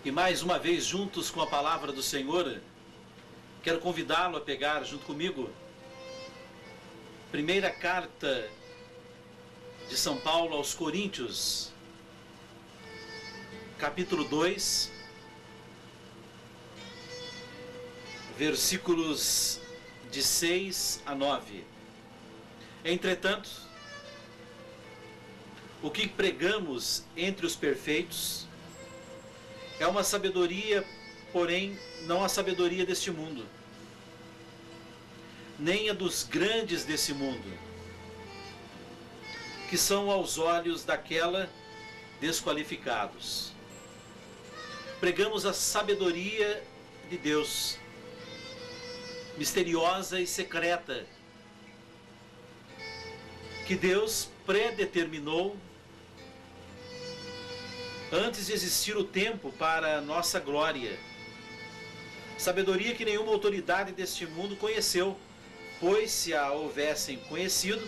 E mais uma vez, juntos com a palavra do Senhor, quero convidá-lo a pegar junto comigo primeira carta de São Paulo aos Coríntios, capítulo 2, versículos de 6 a 9. Entretanto, o que pregamos entre os perfeitos é uma sabedoria, porém não a sabedoria deste mundo, nem a dos grandes desse mundo, que são aos olhos daquela desqualificados. Pregamos a sabedoria de Deus, misteriosa e secreta, que Deus predeterminou antes de existir o tempo para nossa glória. Sabedoria que nenhuma autoridade deste mundo conheceu, pois se a houvessem conhecido,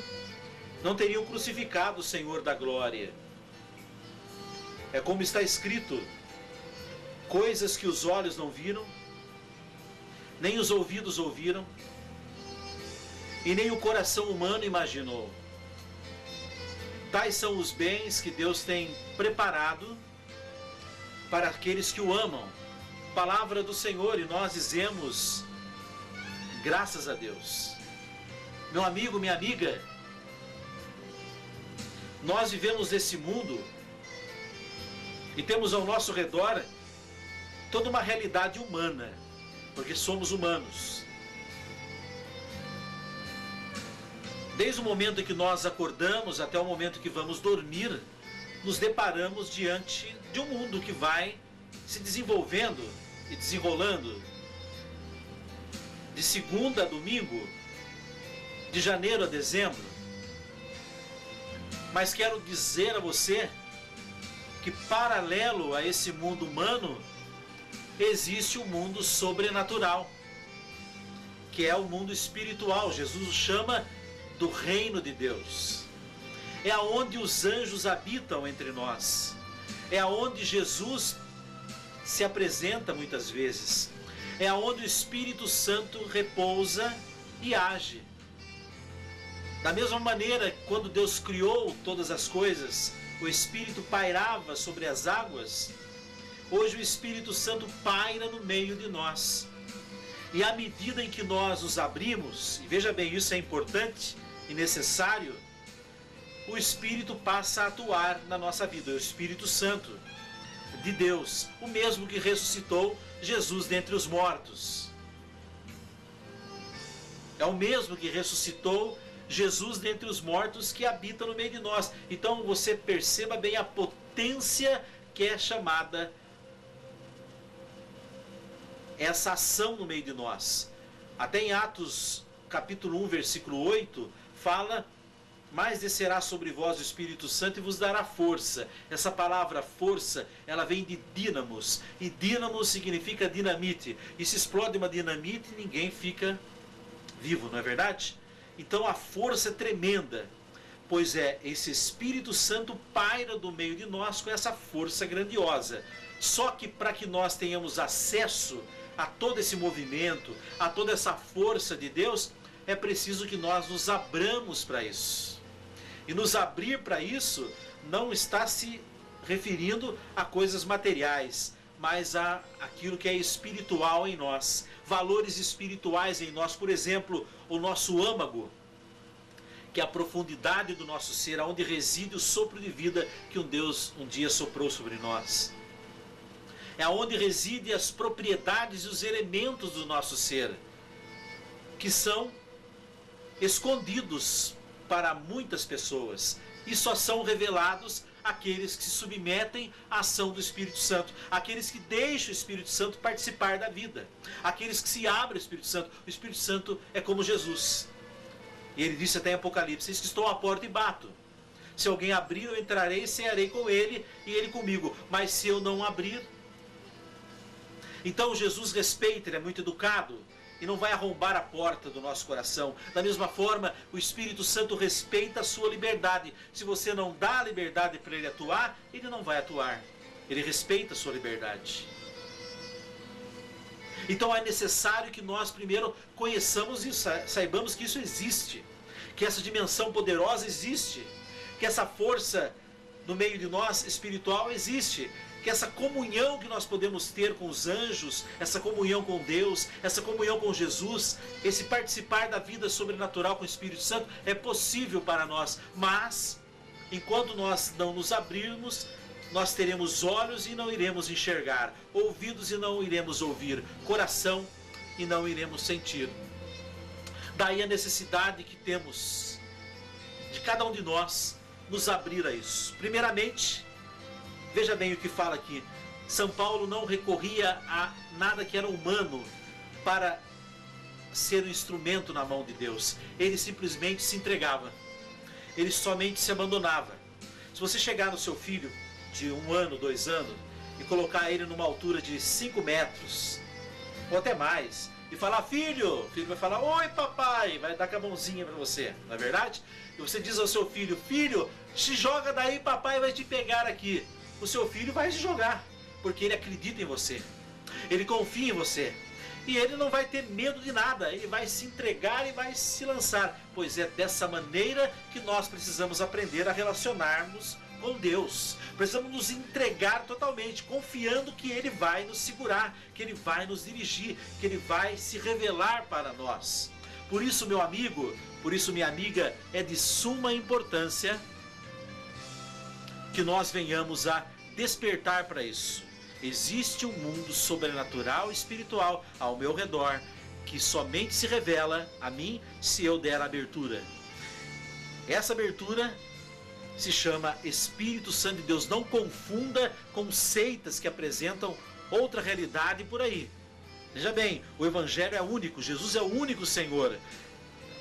não teriam crucificado o Senhor da glória. É como está escrito: coisas que os olhos não viram, nem os ouvidos ouviram, e nem o coração humano imaginou. Tais são os bens que Deus tem preparado para aqueles que o amam. Palavra do Senhor, e nós dizemos graças a Deus. Meu amigo, minha amiga, nós vivemos nesse mundo e temos ao nosso redor toda uma realidade humana, porque somos humanos. Desde o momento em que nós acordamos até o momento que vamos dormir, nos deparamos diante de um mundo que vai se desenvolvendo e desenrolando. De segunda a domingo, de janeiro a dezembro. Mas quero dizer a você que paralelo a esse mundo humano, existe o mundo sobrenatural, que é o mundo espiritual. Jesus o chama do reino de Deus. É aonde os anjos habitam entre nós. É aonde Jesus se apresenta muitas vezes. É aonde o Espírito Santo repousa e age. Da mesma maneira, quando Deus criou todas as coisas, o Espírito pairava sobre as águas. Hoje o Espírito Santo paira no meio de nós. E à medida em que nós nos abrimos, e veja bem, isso é importante e necessário, o Espírito passa a atuar na nossa vida. O Espírito Santo de Deus, o mesmo que ressuscitou Jesus dentre os mortos. É o mesmo que ressuscitou Jesus dentre os mortos, que habita no meio de nós. Então você perceba bem a potência que é chamada essa ação no meio de nós. Até em Atos capítulo 1, versículo 8, fala: mas descerá sobre vós o Espírito Santo e vos dará força. Essa palavra força, ela vem de dínamos, e dínamo significa dinamite, e se explode uma dinamite, ninguém fica vivo, não é verdade? Então a força é tremenda, pois esse Espírito Santo paira do meio de nós com essa força grandiosa. Só que para que nós tenhamos acesso a todo esse movimento, a toda essa força de Deus, é preciso que nós nos abramos para isso. E nos abrir para isso não está se referindo a coisas materiais, mas a aquilo que é espiritual em nós, valores espirituais em nós. Por exemplo, o nosso âmago, que é a profundidade do nosso ser, onde reside o sopro de vida que Deus um dia soprou sobre nós. É onde residem as propriedades e os elementos do nosso ser, que são escondidos para muitas pessoas, e só são revelados àqueles que se submetem à ação do Espírito Santo, aqueles que deixam o Espírito Santo participar da vida, aqueles que se abrem ao Espírito Santo. O Espírito Santo é como Jesus, e ele disse até em Apocalipse: eis que estou à porta e bato. Se alguém abrir, eu entrarei e cearei com ele e ele comigo. Mas se eu não abrir... Então Jesus respeita, ele é muito educado e não vai arrombar a porta do nosso coração. Da mesma forma, o Espírito Santo respeita a sua liberdade. Se você não dá a liberdade para ele atuar, ele não vai atuar. Ele respeita a sua liberdade. Então é necessário que nós primeiro conheçamos e saibamos que isso existe, que essa dimensão poderosa existe, que essa força no meio de nós espiritual existe, que essa comunhão que nós podemos ter com os anjos, essa comunhão com Deus, essa comunhão com Jesus, esse participar da vida sobrenatural com o Espírito Santo é possível para nós, mas enquanto nós não nos abrirmos, nós teremos olhos e não iremos enxergar, ouvidos e não iremos ouvir, coração e não iremos sentir. Daí a necessidade que temos de cada um de nós nos abrir a isso. Primeiramente, veja bem o que fala aqui. São Paulo não recorria a nada que era humano para ser um instrumento na mão de Deus. Ele simplesmente se entregava. Ele somente se abandonava. Se você chegar no seu filho de 1 ano, 2 anos, e colocar ele numa altura de 5 metros, ou até mais, e falar, filho, o filho vai falar, oi papai, vai dar com a mãozinha para você, não é verdade? E você diz ao seu filho, filho, se joga daí, papai vai te pegar aqui. O seu filho vai se jogar, porque ele acredita em você, ele confia em você, e ele não vai ter medo de nada, ele vai se entregar e vai se lançar, pois é dessa maneira que nós precisamos aprender a relacionarmos com Deus. Precisamos nos entregar totalmente, confiando que Ele vai nos segurar, que Ele vai nos dirigir, que Ele vai se revelar para nós. Por isso, meu amigo, por isso, minha amiga, é de suma importância que nós venhamos a despertar para isso. Existe um mundo sobrenatural e espiritual ao meu redor, que somente se revela a mim se eu der abertura. Essa abertura se chama Espírito Santo de Deus. Não confunda com seitas que apresentam outra realidade por aí. Veja bem, o Evangelho é único, Jesus é o único Senhor.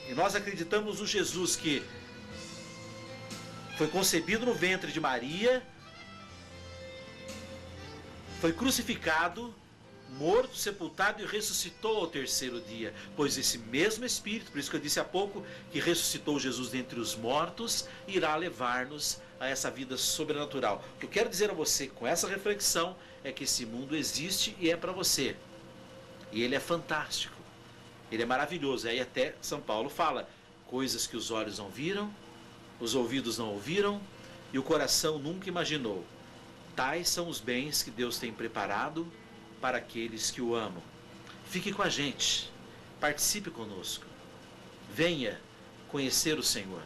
E nós acreditamos no Jesus que foi concebido no ventre de Maria, foi crucificado, morto, sepultado e ressuscitou ao 3º dia. Pois esse mesmo Espírito, por isso que eu disse há pouco, que ressuscitou Jesus dentre os mortos, irá levar-nos a essa vida sobrenatural. O que eu quero dizer a você com essa reflexão é que esse mundo existe e é para você. E ele é fantástico. Ele é maravilhoso. Aí até São Paulo fala, coisas que os olhos não viram, os ouvidos não ouviram e o coração nunca imaginou. Tais são os bens que Deus tem preparado para aqueles que o amam. Fique com a gente, participe conosco, venha conhecer o Senhor.